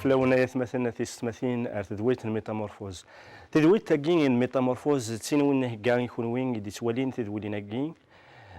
فلاونا يثمثلنا تيستمثين ار تدويت الميتامورفوز تدويت تاكين الميتامورفوز تسينوين كاع يكون وين دي توالين تدولينا كين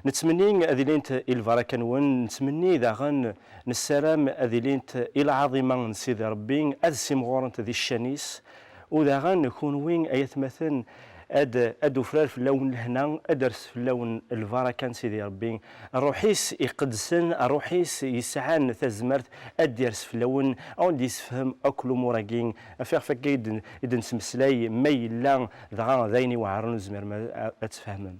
نتمنى اذيلينت الفراكنون نتمنى اذا غن نسلام اذيلينت الى عظيمه نسيد ربي اذ سيمغورنت ذي الشانيس وذا غن نكون وين ايت مثلا ادو فرار في اللون لهنا ادرس في اللون الفراكان سيدي ربي الروحيس يقدسن الروحيس يسعان تزمرت اديرس في اللون او يسفهم اكل مراكين افيغ فكيد اذا نسمسلاي ميلا ذا ذيني وعرن زمر ما اتفهمن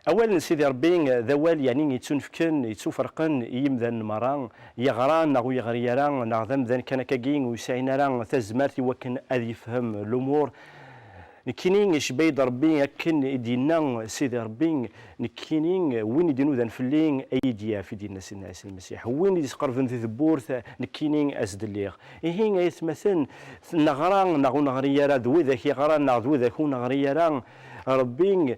اولا سيدي ربي ذوال يعني يتنفكن يتفرقن يمذن مران يغران نغو يغريران نغذم ذن كان كاكين ويسعين ران تزمرت وكن اذ يفهم الامور نكينين يشبيد ربي يكن دينا سيدي ربي نكينين وين يدينو ذن فلين ايديا في دينا سيدنا عيسى المسيح وين يتقرب في ثبورث نكينين ازدليغ هين يتمثل نغران نغو نغريرا ذوي ذاك يغران نغذو ذاك نغريرا ربي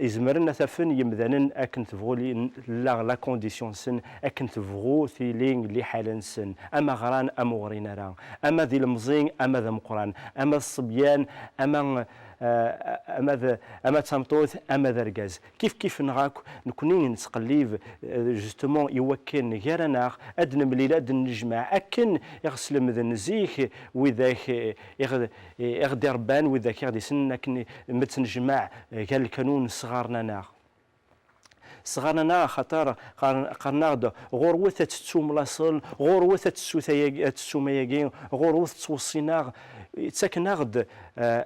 يزمرنا ثفن يمذنن اكن تفغولي لا كونديسيون سن اكن تفغو ثيلين لي حالا سن اما غران اما غرينا ران اما ذي المزين اما ذا مقران اما الصبيان اما اما تمطوث اما ذا ركاز كيف نغاك نكونين نتقليب جوستومون يوكن غيرنا ادن مليل ادن نجمع اكن يغسل مذن زيك وذاك يغدي ربان وذاك يغدي سن لكن متنجمع قال الكانون صغارنا صغارنا خطر قرناغد غروة تسوملاصل غروة تسومياكين غروة توصيناغ تسكناغد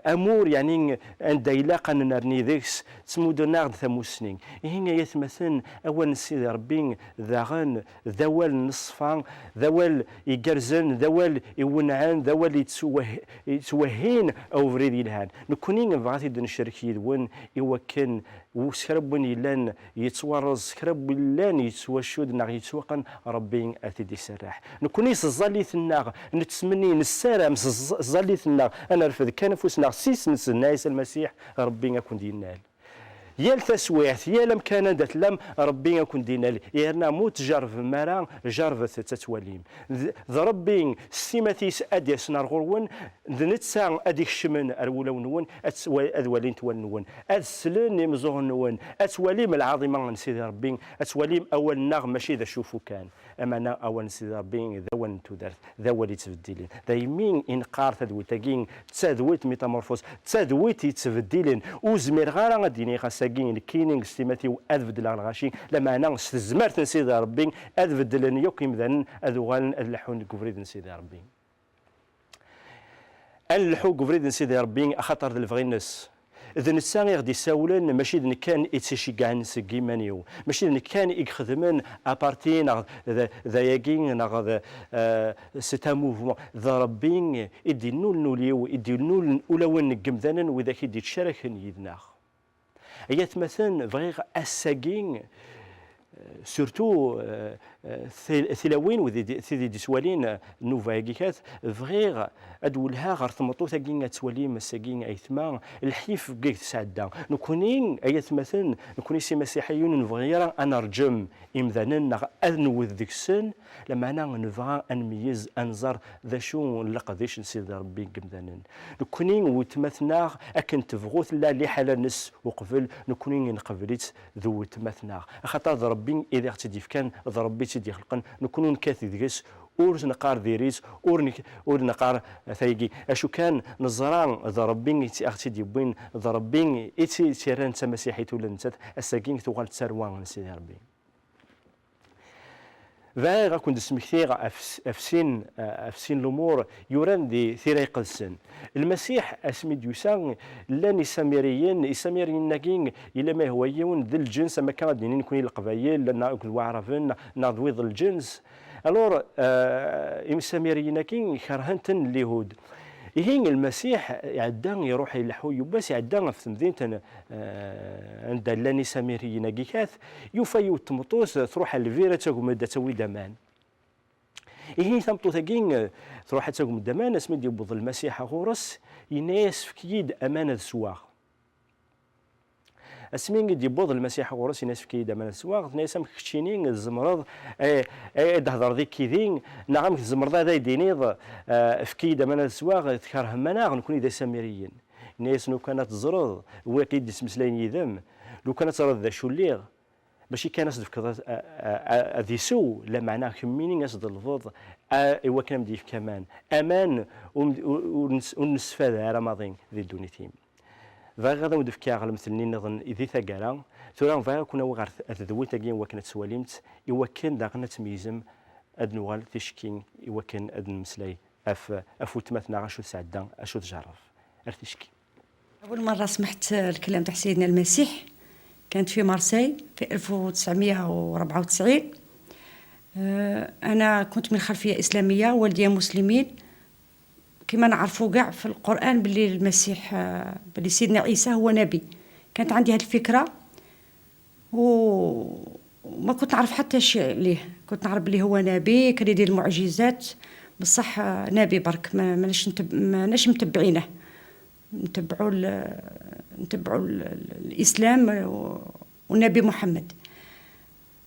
امور يعني عند يلاقى نرني ذيكس تمودناغد ثموسنين هنا يتمثل اول سيدي ربي ذاغن ذوال نصفان ذوال يقرزن ذوال يونعان ذوال يتوهين او فريدي الهان نكونين بغاتي نشارك يدون يوكن وسكرب يلان يتورز كرب يلان يتوشود ناغ يتوقن ربي اثيدي سراح نكونيس الظليث الناغ نتسمني نسالم الظليث الناغ انا رفض كان فوسنا سيس نسنا عيسى المسيح ربي يكون دينال يا التسويعت يا لم كان دات لم ربي يكون دينال يا موت جرف مرا جرف تتواليم ذا ربي سيماتيس ادي سنار غرون نتسا اديك الشمن اولون ادوالين تولون ادسلن مزون اتواليم العظيمه من سيدي ربي اتواليم اول نغ ماشي ذا شوفو كان اما انا اول سيدي ربي ذوان تدرت ذوالي تبديلين ذا يمين انقار تدويتاكين تسادويت ميتامورفوز تسادويت يتبديلين وزمير غارا غاديني ساكين كينينغ ستيماتي وأذبدل الغاشي لما أنا استزمرت نسيد ربي أذبدل يقيم ذن أذوغان اللحون كفريد نسيد ربي اللحو كفريد نسيد ربي أخطر الفغينس إذا نسان غادي ساولن ماشي إذا كان يتشجعن سكيمانيو ماشي إذا كان يخدمن أبارتي ذا ياكين ناغ سيتا موفمون ذا ربي يدينو نوليو يدينو أولوين قمذانا وإذا كي يتشاركن يدناغ ايات مثلا فغيغ الساكين سورتو ثلاوين وذي ديسوالين نوفا كيكات فغيغ ادولها غير ثمطو ثاكين تسوالي مساكين ايثما الحيف كيك تسعدا نكونين ايات مثلا نكوني سي مسيحيون نفغيرا انا رجم امذانن اذنو ذيك السن لما انا نبغى نميز انظر ذا شو نلقديش نسيد ربي كمذانن نكونين وتمثنا اكن تفغوث لا لي حاله نس وقبل نكونين نقبليت ذو تمثنا خاطر ربي اذا اختديف كان ربي تيدي خلقن نكونون كاثي ديكس اور نقار ديريس اور نقار ثايقي اشو كان نزران ذا ربي اختي ديبين ذا ربي ايتي تيران مسيحيت ولا نتات الساكين توغال تسروان نسيدي ربي فاغا كنت سمكثير افسين الامور يوران دي ثيري قدسن المسيح اسمي ديوسان لاني سامريين ناكين الا ما هو يون ذي الجنس ما كان دينين يكون القبايل لان الوعرفن نضويض الجنس الور سامريين ناكين كرهنتن اليهود يهين المسيح عدان يروح يلحو يباس عدان في مدينة عند لاني سامري ناكيكات يوفا تمطوس تروح الفيرا تاكم مدة تسوي دمان يهين ثمطو ثاكين تروح تاكم دمان اسمي يبوض المسيح غورس يناس في كيد امانة سواغ اسمين قد يبوض المسيح غورس ناس في كيدا من السواق ناس مكتشينين الزمرض دهضر ذيك كيدين نعم الزمرض هذا يدينيض في كيدا من السواق تكره مناغ نكون اذا سامريين ناس لو كانت تزرض وكيد مسلين يذم لو كانت تزرض ذا شوليغ باش كان اصدف كذا ذي سو لا معناه كمينين اصد الفض ايوا كان مديف كمان امان ونستفاد على ماضين ذي الدونيتيم ذا غدا ودف كاغل مثلني نظن ذي ثقالا ثورا فا كنا وغار ذوي تاكين وكانت سواليمت ايوا كان داغنا تميزم اد نوال تشكين ايوا كان اد المسلاي افوت مثنا غاشو سعدا اشو تجرف ارتشكي. اول مره سمعت الكلام تاع سيدنا المسيح كانت في مارسي في 1994. أنا كنت من خلفية إسلامية، والدي مسلمين، كما نعرفوا كاع في القرآن باللي المسيح باللي سيدنا عيسى هو نبي. كانت عندي هذه الفكرة وما كنت نعرف حتى شيء عليه. كنت نعرف باللي هو نبي، كان يدير المعجزات، بصح نبي برك ماناش متبعينه، نتبعوا الإسلام والنبي محمد.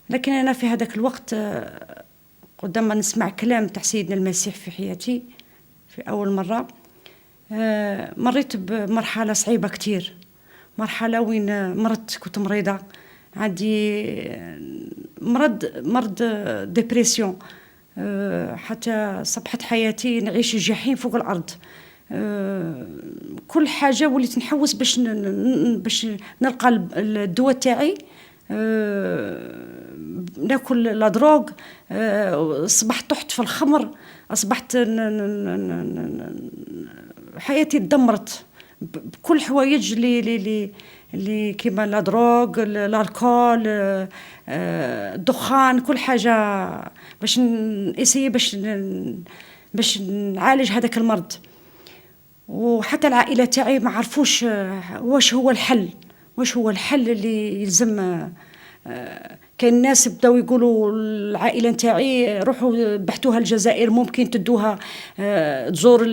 لكن أنا في هذاك الوقت قدام ما نسمع كلام تاع سيدنا المسيح في حياتي في أول مرة، مريت بمرحلة صعيبة كتير، مرحلة وين مرضت، كنت مريضة، عندي مرض ديبريسيون، حتى صبحت حياتي نعيش الجحيم فوق الأرض. كل حاجة وليت نحوس باش نلقى الدواء تاعي، ناكل لا دروغ، أصبحت تحت في الخمر، أصبحت حياتي تدمرت بكل حوايج اللي كيما لا دروغ، الالكول، الدخان، كل حاجة باش نسيي باش نعالج هذاك المرض. وحتى العائلة تاعي ما عرفوش واش هو الحل اللي يلزم. كاين الناس بداو يقولوا العائله نتاعي روحوا بحثوها الجزائر، ممكن تدوها تزور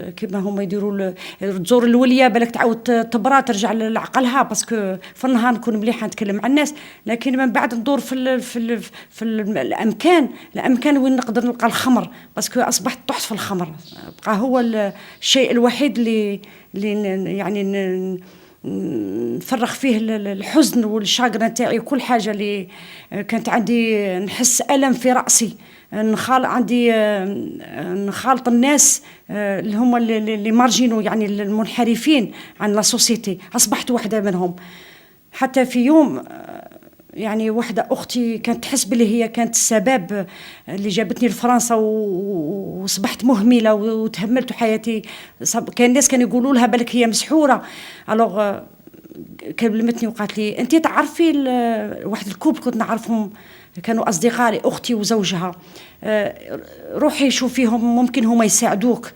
كيما هما يديروا، تزور الوليه بالك تعاود تبرا ترجع لعقلها، باسكو في النهار نكون مليحه نتكلم مع الناس، لكن من بعد ندور في الامكان وين نقدر نلقى الخمر، باسكو اصبحت تحت في الخمر. بقى هو الشيء الوحيد اللي يعني نفرغ فيه الحزن والشاقرة تاعي، كل حاجة اللي كانت عندي، نحس ألم في رأسي، نخالط الناس اللي هم اللي مارجينو، يعني المنحرفين عن لا سوسيتي، أصبحت واحدة منهم. حتى في يوم يعني واحدة أختي كانت تحس بلي هي كانت السبب اللي جابتني لفرنسا، وصبحت مهملة وتهملت حياتي. كان الناس كانوا يقولوا لها بالك هي مسحورة. ألوغ كلمتني وقالت لي أنت تعرفي واحد الكوب كنت نعرفهم، كانوا أصدقائي، أختي وزوجها، روحي شوفيهم ممكن هما يساعدوك.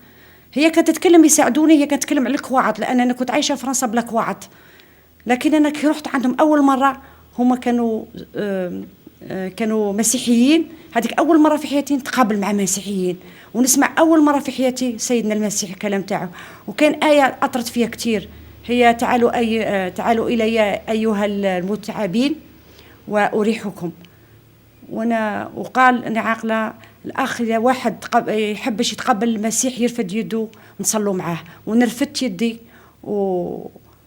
هي كانت تتكلم يساعدوني، هي كانت تتكلم على الكواعط، لأن أنا كنت عايشة في فرنسا بلا كواعط. لكن أنا كي رحت عندهم أول مرة، هما كانوا مسيحيين. هذيك أول مرة في حياتي نتقابل مع مسيحيين، ونسمع أول مرة في حياتي سيدنا المسيح الكلام تاعه. وكان آية أثرت فيها كتير، هي تعالوا إلي أيها المتعبين وأريحكم. وقال أنا عاقلة الأخ إذا واحد يحبش يتقبل المسيح يرفد يده نصلوا معاه. ونرفدت يدي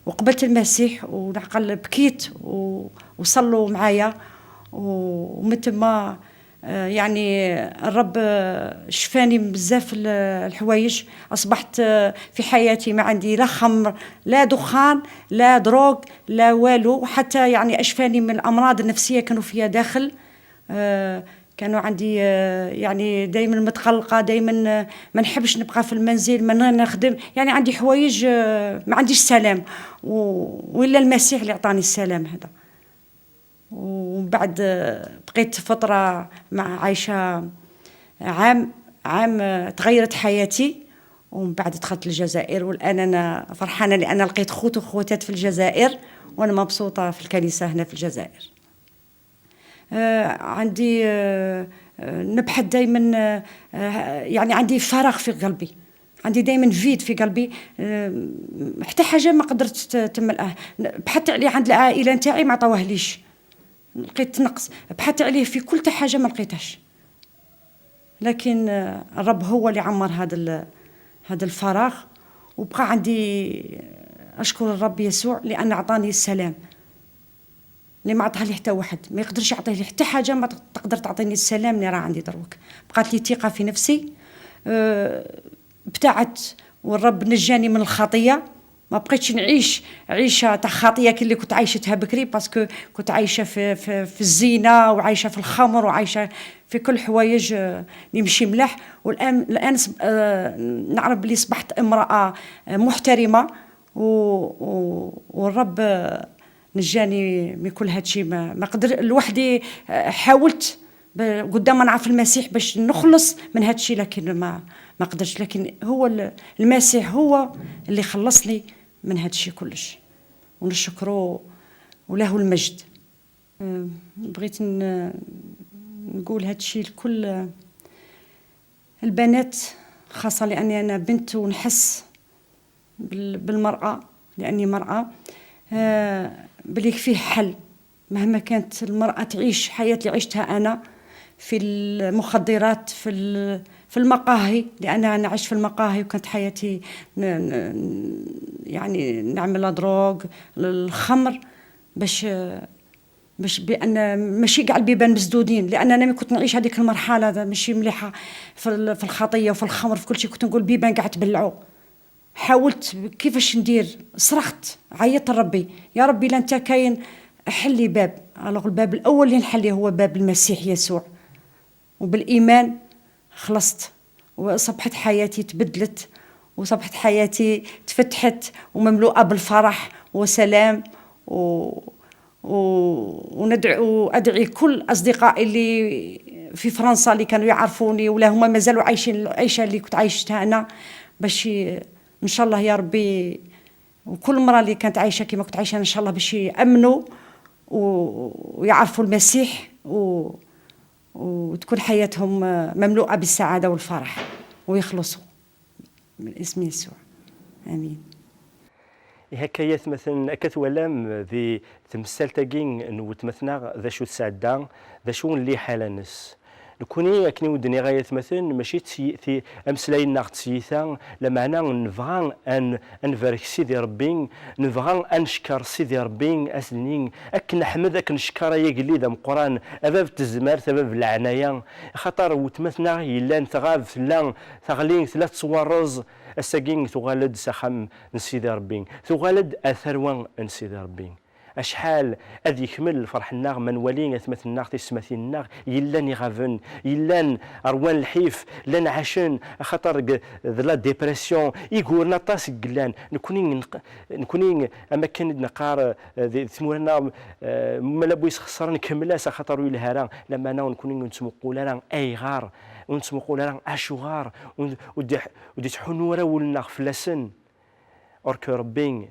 وقبلت المسيح، ونعقل بكيت وصلوا معايا، ومتما يعني الرب شفاني بزاف الحوايج. أصبحت في حياتي ما عندي لا خمر، لا دخان، لا دروغ، لا والو. حتى يعني أشفاني من الأمراض النفسية كانوا فيها داخل. كانوا عندي يعني دايما متقلقة، دايما ما نحبش نبقى في المنزل، ما نخدم، يعني عندي حوايج ما عنديش سلام، وإلا المسيح اللي أعطاني السلام هذا. وبعد بقيت فترة مع عايشة عام تغيرت حياتي، ومن بعد دخلت الجزائر. والآن أنا فرحانة لأن لقيت خوت وخواتات في الجزائر، وأنا مبسوطة في الكنيسة هنا في الجزائر. عندي نبحث دايما، يعني عندي فراغ في قلبي، عندي دائما فيد في قلبي، حتى حاجه ما قدرت تملأه. بحثت عليه عند العائله نتاعي ما عطاوهليش، لقيت نقص. بحثت عليه في كل حاجه ما لقيتهاش، لكن الرب هو اللي عمر هذا الفراغ. وبقى عندي اشكر الرب يسوع لان اعطاني السلام اللي ما عطاها لي حتى واحد. ما يقدرش يعطيه لي حتى حاجه ما تقدر تعطيني السلام اللي راه عندي دروك. بقات لي ثقه في نفسي، ابتعدت والرب نجاني من الخطيه. ما بقيتش نعيش عيشه تاع خطيه كي اللي كنت عايشتها بكري، باسكو كنت عايشه في الزينه وعايشه في الخمر وعايشه في كل حوايج يمشي ملاح. والان نعرف بلي صبحت امراه محترمه، والرب نجاني من كل هادشي. ما قدر لوحدي. حاولت قدام ما نعرف المسيح باش نخلص من هادشي، لكن ما قدرش. لكن هو المسيح هو اللي خلصني من هادشي كلش، ونشكره وله المجد. بغيت نقول هادشي لكل البنات، خاصة لأني أنا بنت ونحس بالمرأة، لأني مرأة. بلي فيه حل مهما كانت المرأة تعيش حياة اللي عشتها أنا في المخدرات، في المقاهي، لأن أنا عشت في المقاهي وكانت حياتي يعني نعمل دروغ الخمر باش بأن ماشي كاع البيبان مسدودين، لأن أنا كنت نعيش هذيك المرحلة ماشي مليحة في الخطية وفي الخمر في كل شيء. كنت نقول بيبان قاعد تبلعوا. حاولت كيفاش ندير، صرخت عيطت لربي، يا ربي لا انت كاين حل لي باب. الباب الاول اللي نحليه هو باب المسيح يسوع، وبالايمان خلصت وصبحت حياتي تبدلت، وصبحت حياتي تفتحت ومملوءه بالفرح وسلام. وادعي كل اصدقائي اللي في فرنسا اللي كانوا يعرفوني ولا هما مازالوا عايشين العيشه اللي كنت عايشتها انا، باش ان شاء الله يا ربي، وكل مرة اللي كانت عايشه كما كنت عايشه ان شاء الله باش يامنوا ويعرفوا المسيح، وتكون حياتهم مملوءه بالسعاده والفرح ويخلصوا من اسم يسوع. امين. هكايات مثلا كتولام ذي تمثال تاكين نوت مثلا ذا شو تسعدا ذا شو اللي حاله الناس نكوني كني ودني غاية مثلا ماشي تي امسلاين ناغ تسيثا لمعنى نبغى ان نبارك سيدي ربي، نبغى ان نشكر سيدي ربي اسنين اك نحمد اك نشكر يا قلي ذا مقران اباب تزمار اباب العنايه خاطر وتمثنا الا تغاب لا تغلين ثلاث صوارز الساكين تغالد سخم نسيدي ربي، تغالد اثروان نسيدي ربي. أشحال أذ يكمل الفرح الناغ من ولين يثمث الناغ تسمث الناغ يلان يغافن يلان أروان الحيف لان عشان خاطر ذلا ديبرسيون يقولنا طاس قلان نكونين أما كان نقار ثمورنا ملابو يسخسر نكملاس خاطر الهران لما أنا نكونين نسمو قولانا أي غار ونسمو قولانا أشغار ودي تحنورا ولنا فلاسن أورك ربين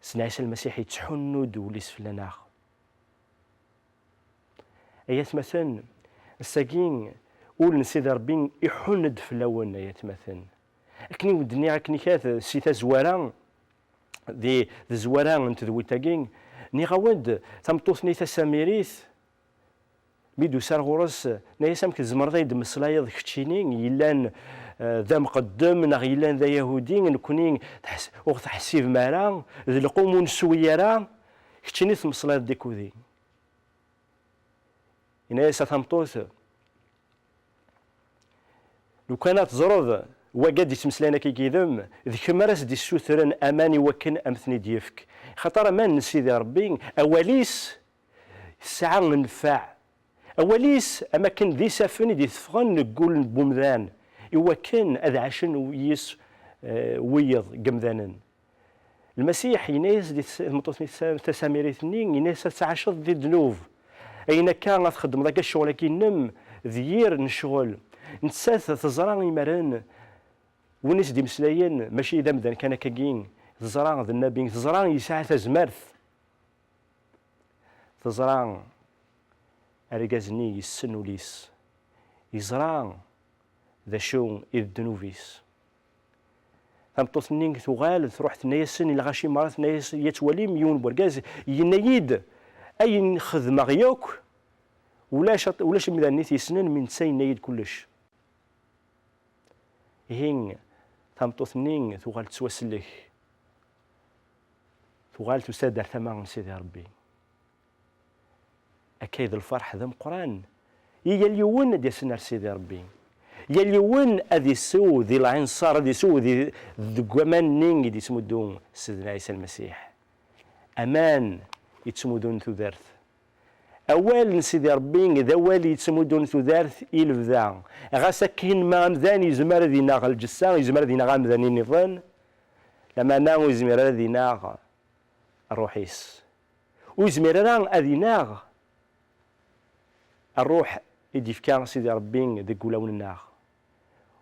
سنعيش المسيح يتحند وليس فلنا ايات مثلا الساكين قول نسيد ربي يحند فلاون ايات مثلا كني ودني كني كات سيتا زوارا ذي زوارا انت ذوي تاكين ني غاود تمطوثني تساميريث ميدو سار غورس نايسام كزمر ذا يدمس لايض كتشيني يلان ذا مقدم نغ يلان ذا يهودي نكونين وقت حسيب مالا ذي القوم نسويرا كتشيني تمصلايض ديكودي نايسا تمطوث لو كانت زرد وقاد يتمسلانا كي كيذم ذيك مراس دي السوثرن اماني وكن امثني ديفك خاطر امان نسيدي ربي اوليس الساعه ننفع أوليس أما كان ذي سافن ذي ثفغن نقول بومذان إوا كان أذ عشان ويس ويض قمذانا المسيح يناس ذي المطوثني تساميريثني يناس تعاشض ذي دنوب أين كان تخدم ذاك الشغل كي نم ذيير نشغل نتساث تزرع يمرن وناس دي مسلايين ماشي إذا مذان كان كاكين تزرع ذا النبي تزرع يساعة تزمرث تزرع أرجازني السنوليس يزرع ذا شو إذ دنوفيس تمطوط نين تغال تروح تنايسن إلى غاشي مرات تنايس يتولي ميون بركاز ينايد أي خدمة غيوك ولاش مداني تيسنن من سين نايد كلش هين تمطوط نين تغال تسوسلك تغال تسادر ثمن سيدي ربي أكيد الفرح ذا مقران هي اليوم ديال سنار سيدي ربي يا اليوم أدي سو ذي العنصر أدي سو ذي القمان نين دي سمودون سيدنا عيسى المسيح أمان يتسمودون ثدارث أول سيدي ربي ذا والي يتسمودون ثدارث إلفذا غاسكين ما مذان يزمر ذينا الجسام يزمر ذينا غامذاني النظام لما ناو يزمر ذينا الروحيس ويزمر ذينا الروح يدي فكا سيدي ربي ذي قولاون النار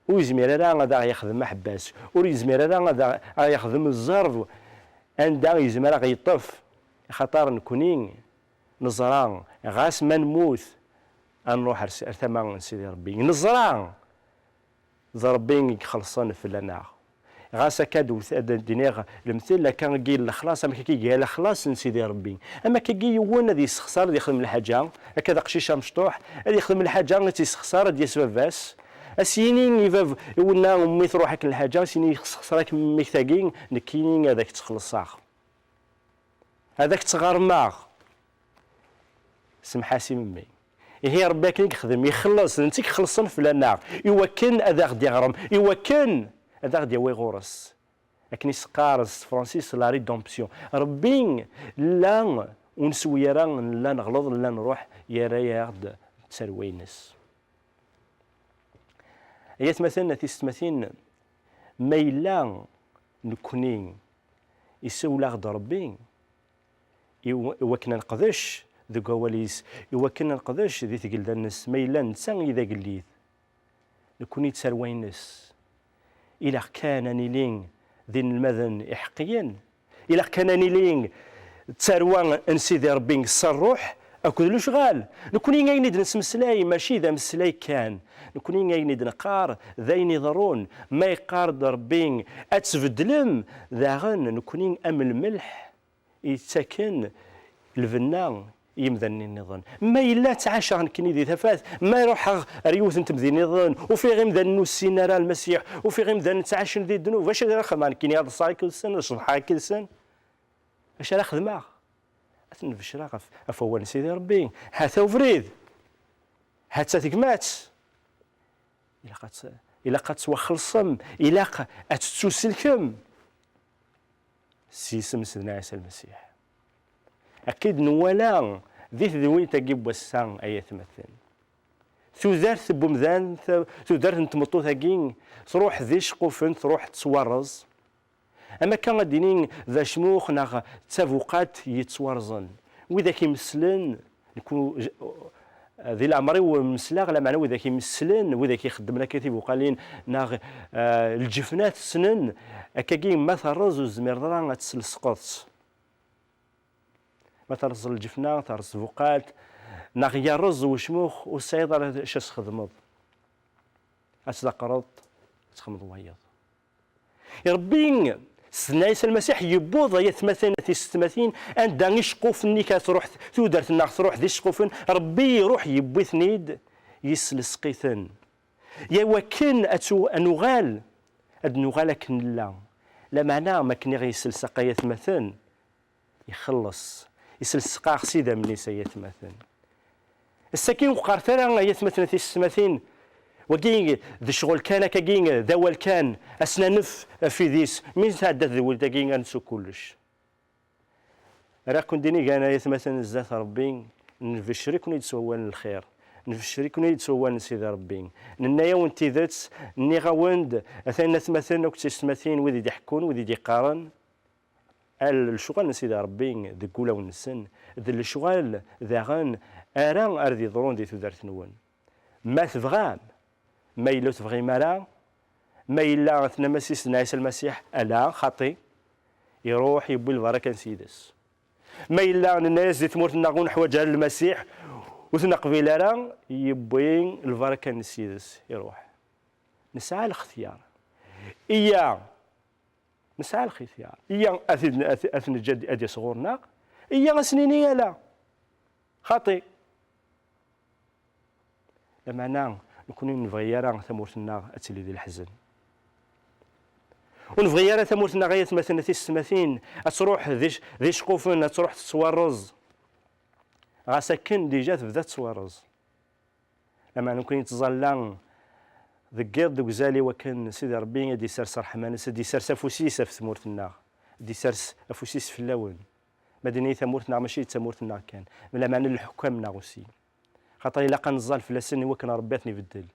ويزمير هذا يخدم محباس ويزمير هذا يخدم الزرب عندها يزمير يطف خطر نكونين نزران غاس ما نموت نروح ارتمان سيدي ربي نزران ربي يخلصنا في النار غاس كادو الدنيا المثل كان كي الخلاص اما كي قال الخلاص سيدي ربي اما كي يونا دي يسخسر دي يخدم الحاجه هكذا قشيشه مشطوح اللي يخدم الحاجه اللي تيسخسر ديال سباباس اسيني يفاف يولنا امي تروحك الحاجه سيني يخسرك ميك ثاقين نكينين هذاك تخلصاخ هذاك تغرماغ سمحاسي ممي هي ربي كي يخدم يخلص انت كخلصن في النار يوكن هذا غدي يغرم يوكن هذا غدي ويغورس لكن يسقارس فرانسيس لا ريدومبسيون ربي لا ونسوي راه لا نغلط لا نروح يرياد تسروينس هي مثلا تيستمثين ما إلا نكونين يسوي غد ربي يوكنا نقدش ذو قواليس يوكنا نقدش ذي ثقل الناس ما إلا نسان إذا قليت نكوني تسروينس إلا كان نيلين ذي المذن إحقيا إلا كان نيلين تسروان نسيدي ربي الصروح أكون له شغال نكوني غايند نسمسلاي ماشي ذا مسلاي كان نكوني غايند نقار ذاين يضرون ما يقار ربي أتسفدلم ذا غن نكوني أم الملح يتسكن الفنان يمذني النظام ما إلا تعاشى غنكني ذي ثفاث ما يروح ريوث انت مذي نظام وفي غير مذن السين راه المسيح وفي غير مذن تعاشن ذي الذنوب واش راه خدمان كيني هذا الصاي كل سنه الصباح كل سنه واش راه خدمه أتنفش راه أفول سيدي ربي هاتا وفريد هاتا تكمات إلا قد توخلصم إلا قد أتتوسلكم سيسم سيدنا عيسى المسيح أكيد نوالا ذي ذوين تجيب وسان أي تمثل ثودارت بومذان ثودارت نتمطو ثاقين تروح ذي شقوفن تروح تسورز أما كان غاديين ذا شموخ ناغ تافوقات يتسورزن وإذا كيمسلن يكون ذي العمري ومسلاغ لا معنى وإذا كيمسلن وإذا كيخدم لنا كتيب وقالين ناغ الجفنات سنن أكاكين ما ترز وزمير راه تسلسقط ما ترز الجفنة ترز فوقات ناغ يا رز وشموخ والسيد راه شاس خدمض أتذكرت تخمض وياض يا ربي سيدنا عيسى المسيح يبوض يتمثل في الستماثين عندها يشقوف نيكا تروح تودرت النار تروح ذي الشقوفن ربي يروح يبوي ثنيد يسلسقيثن يا وكن أتو أنغال أد نغالك لا معناه ما كني غير يسلسقا يتمثل يخلص يسلسقا سيدا من يتمثل السكين وقارتنا يتمثل في الستماثين وكين ذي شغل كان كين ذوال كان أسنا نف في ذيس مين تعدد ذوال دقين أنسو كلش راه كون ديني كان يتمثل الزات ربي نفشري كون يتسوان الخير نفشري كون يتسوان سيدي ربي ننايا وانتي ذات ني غاوند أثنى تمثلنا وكتستمثين وذي يحكون وذي يقارن الشغل سيدي ربي ذي قولا ونسن ذي الشغل ذا غان أران أرذي ضرون دي تودارت نون ما تبغام ما إلا تبغي مالا ما إلا أثنى سيدنا عيسى المسيح ألا خطي يروح يبوي البركة نسيدس ما إلا الناس اللي تموت نغون حواجها المسيح وثنا قبيلة راه يبوي البركة نسيدس يروح نسعى الاختيار إيا نسعى الختيار إيا أثن الجد أدي صغورنا إيا سنيني لا خاطي لمعنى نكون نبغي راه ثمورتنا أتلي ذي الحزن ونبغي راه ثمورتنا غاية مثلا في السماثين تروح ذي شقوفن تروح تتورز غاسكن ديجا تبدا تتورز لما نكون يتظلم ذكيض دوك زالي وكان سيدي ربي يدي سرس رحمن سيدي سرس افوسيس في ثمورتنا دي سرس افوسيس في اللون مدني ثمورتنا ماشي ثمورتنا كان من معنى الحكام ناغوسي خاطر الا كنزال في لسن وكان ربيتني بدل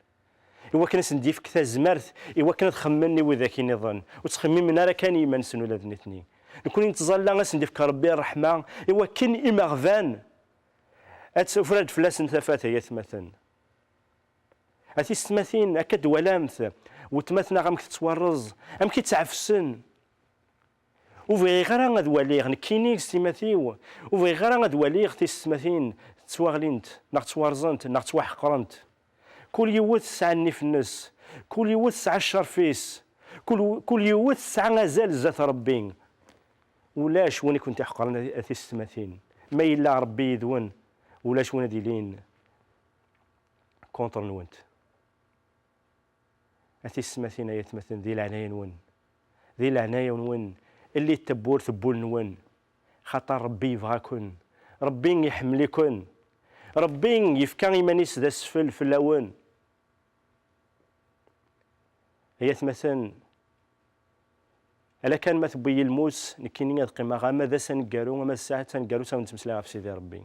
إوا كان سنديف كثا زمرت إوا كان تخمني وذاك نظن وتخمم من راه كان يمنسن ولا ذنتني نكون نتظل سنديف كربي الرحمه إوا كان إمغفان أتسفرد فلاس ثفات هي ثمثن هاتي ستماثين أكد ولامث وتمثنا غامك تتورز أم كي تعفسن وفي غير غاد وليغ نكينيك ستماثيو وفي غير غاد وليغ تي ستماثين تواغلينت ناغ توارزنت ناغ توحقرنت كل يوث سعني في الناس كل يوث سع الشرفيس كل يوث سع غزال زات ربي ولاش وين كنت حقرنا هاتي ستماثين ما إلا ربي يذون ولاش وين ديلين كونتر نوانت هاتي السماثين يتمثل ذي العناية نون ذي العناية نون اللي تبور ثبول نون خاطر ربي يبغاكن ربي يحملكن ربي يفكا إيمانيس ذا السفل في اللون هي تمثل ألا كان ما تبي الموس نكيني القيمة غاما ذا سنقارو وما الساعة تنقارو سنتمسلاها في سيدي ربي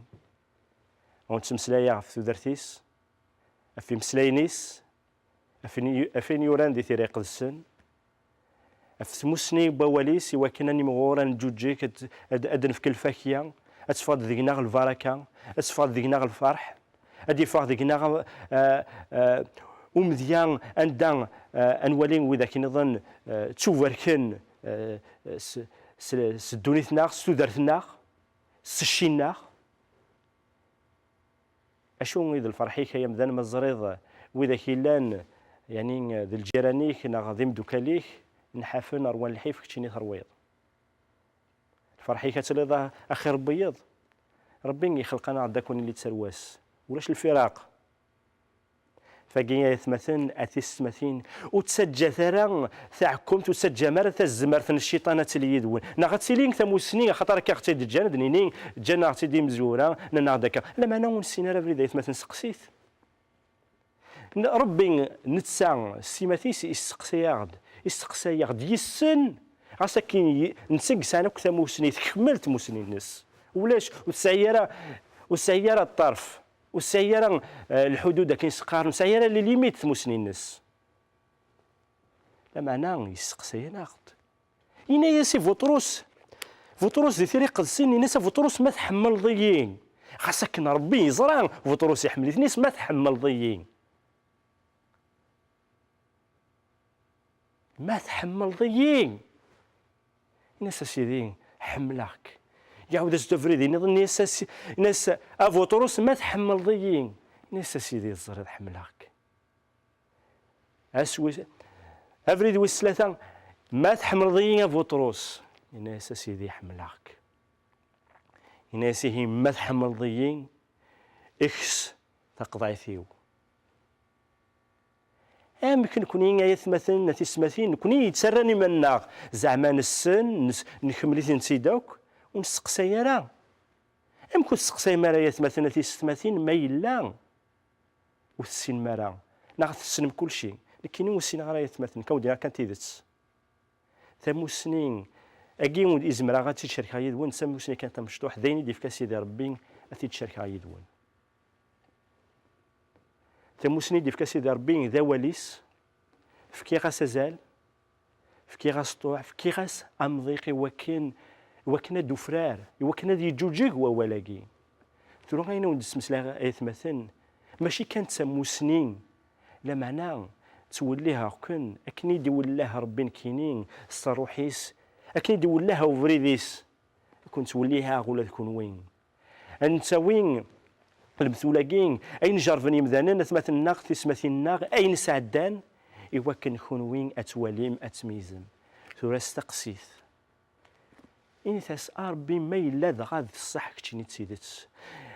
ونتمسلايا في ثودرتيس في مسلاينيس أفين يوران دي طريق السن أفسموسني بواليس وكنني مغورا جوجيك أدن في كل فاكية أتفاد ذيقنا البركة أتفاد ذيقنا الفرح أدي فاد ذيقنا ومذيان أندان أنوالين وإذا كي نظن تشوفركن سدونيتنا سودرتنا سشينا أشو إذا الفرحي كي يمدان مزريض وإذا كيلان يعني ذي الجيرانيك نغضيم دوكاليك نحافن أروان الحيف كتشيني ترويض الفرحي كتليض أخير بيض ربي يخلقنا عداكون اللي تسرواس ولاش الفراق فاقين يثمثن أثيثمثين وتسجى ثرا ثعكم تسجى مرة الزمرة الشيطانة اللي يدون نغتسلين ثموسنين خاطر كاغتيد الجاند نينين جانا غتيدي مزورة ننغداكا لما أنا ونسينا راه بريدا يثمثن سقسيت ربي نتسع سيماتيس يستقسياغد يسن غاساكين نسق سانك ثموسني تكملت موسني الناس ولاش والسيارة الطرف والسيارة الحدود كاين سقار السيارة اللي ليميت ثموسني الناس لا معنى يستقسي ناخد إنا ياسي فوتروس دي طريق السن ناس فوتروس ما تحمل ضيين خاصك ربي يزرع فوتروس يحمل ناس ما تحمل ضيين ما تحمل ضيين ناس سيدي حملك يعود استفريدي نظن ناس افوتروس ما تحمل ضيين ناس سيدي الزرد حملك اسوي افريد والثلاثه ما تحمل ضيين افوتروس ناس سيدي حملك ناس هي ما تحمل ضيين اكس تقضي ثيو يمكن كوني يثمثن تسمثين كوني يتسرني منا زعما السن نكملي نسيدوك ونسقسي راه يمكن تسقسي مرا يثمثن تسمثين ما يلا والسين مرا ناخذ السن بكل شيء لكن والسين غير يثمثن كودي كانت تيدت ثمو سنين اكيد ازمرا غاتي شركه يدون سمو سنين كانت مشطوح ذيني ديف كاسيدي ربي اتي شركه يدون ثموسني ديف كاسيدي ربي ذا وليس فكي غاس زال فكي غاس طوع فكي غاس امضيقي وكنا دوفرار وكنا دي جوجيك وولاكي ترو غاينا ونسمسلا ايثمثن ماشي كانت سموسنين لا معنى توليها كن اكني دي ولاه ربي كينين الصروحيس اكني دي ولاه وفريديس كنت توليها ولا تكون وين انت وين المثولاكين اين جرفني مذانا نثمث الناغ تسمث الناغ اين سعدان إوا كنكون وين أتواليم أتميزم ثورة استقسيت إني تاس ربي ما إلا دغا ذي الصح كتشيني تسيدت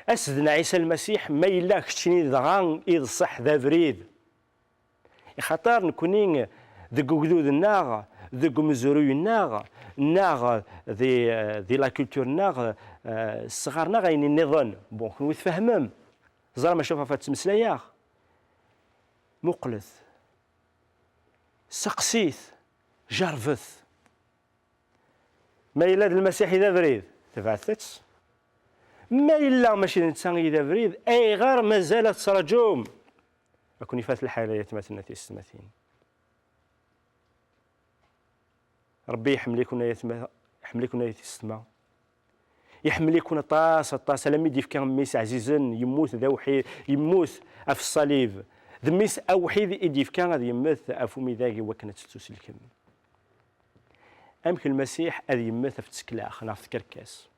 أسدنا عيسى المسيح ما إلا كتشيني دغا إذ الصح ذا بريد خاطر نكونين ذي قدود الناغ ذي مزروي الناغ الناغ ذي لا كولتور الناغ الصغار ناغ يعني النظام بون كنو تفهمم زرا ما شوفها فات تمسلايا مقلث سقسيث جرفث ما إلا المسيح إذا بريد تفعثت ما إلا ماشي الإنسان إذا بريد أي غير ما زالت ترجوم أكون فات الحالة يتمثلنا في السماثين ربي يحملكم آية السماء يحملكم طاس لم يدي في كان ميس عزيزا يموت ذا وحيد يموت في الصليب ذا ميس أوحيد يدي في كان يموت أفومي ذاقي وكانت تسلكم أمك المسيح أذ يموت في تسكلاخ أنا في كركاس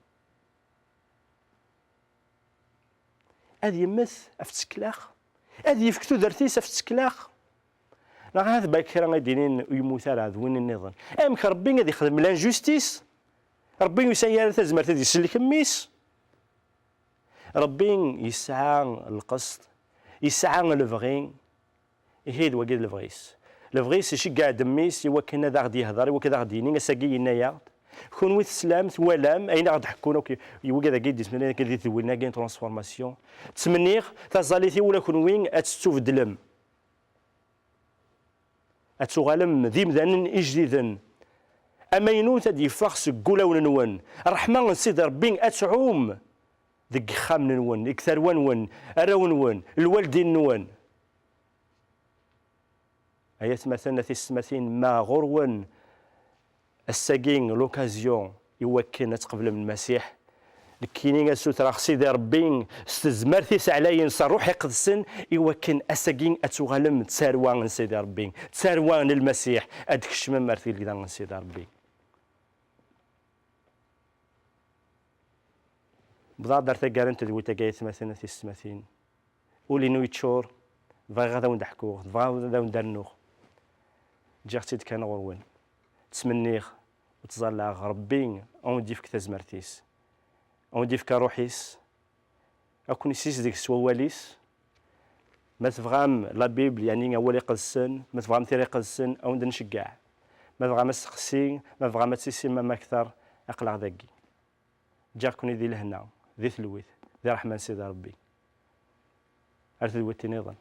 أذ يموت في تسكلاخ أذ يفكتو درتيس في تسكلاخ لا هذا باكر غاديين يموت على وين النظام أمك ربي غادي يخدم لانجوستيس ربي يسير تزمر تدي يسلك ميس ربي يسعى القسط يسعى الفغين يهيد وقيد الفغيس الفغيس شي قاعد ميس يوا كنا ذا غادي يهضر وكذا غادي ينين ساقي ينايا كون ويت سلامت ولام اين غادي حكونا يوا كذا قيد اسمنا كذا ثوينا كاين ترانسفورماسيون تمنيغ تازاليتي ولا كون وين اتستوفدلم اتغالم ذي مذان اجديدا اما ينوت دي فاخس قولا ونون الرحمن سيد ربي اتعوم ذك خام نون اكثر ون اراون الوالدين نون ايات مثلا في السماثين ما غرون الساقين لوكازيون يوكن تقبل من المسيح الكينين السوترا سيدي ربي استزمر تيس علي نصر روحي قدسن يوكن الساقين اتغالم تساروان سيدي ربي تساروان المسيح ادك الشمام مرتي لقدام سيدي ربي بضع دار تقارنت ذوي تقايت مثلا في السماثين ولي نويتشور بغا غدا وندحكوه بغا غدا وندرنوه جاختي كان غروين تسمنيغ وتزالع ربي اون ديفك تزمرتيس اون ديفك روحيس اكون سيس ديك سواليس ما تفغام لا بيبل يعني اولي قدسن ما تفغام تيري قدسن او نشكاع ما تفغام تسقسي ما تفغام تسيسي ما اكثر اقلع ذاكي جاكوني ذي لهنا ذي ثلويث ذي رحمن سيدي ربي أرث ذوي نظام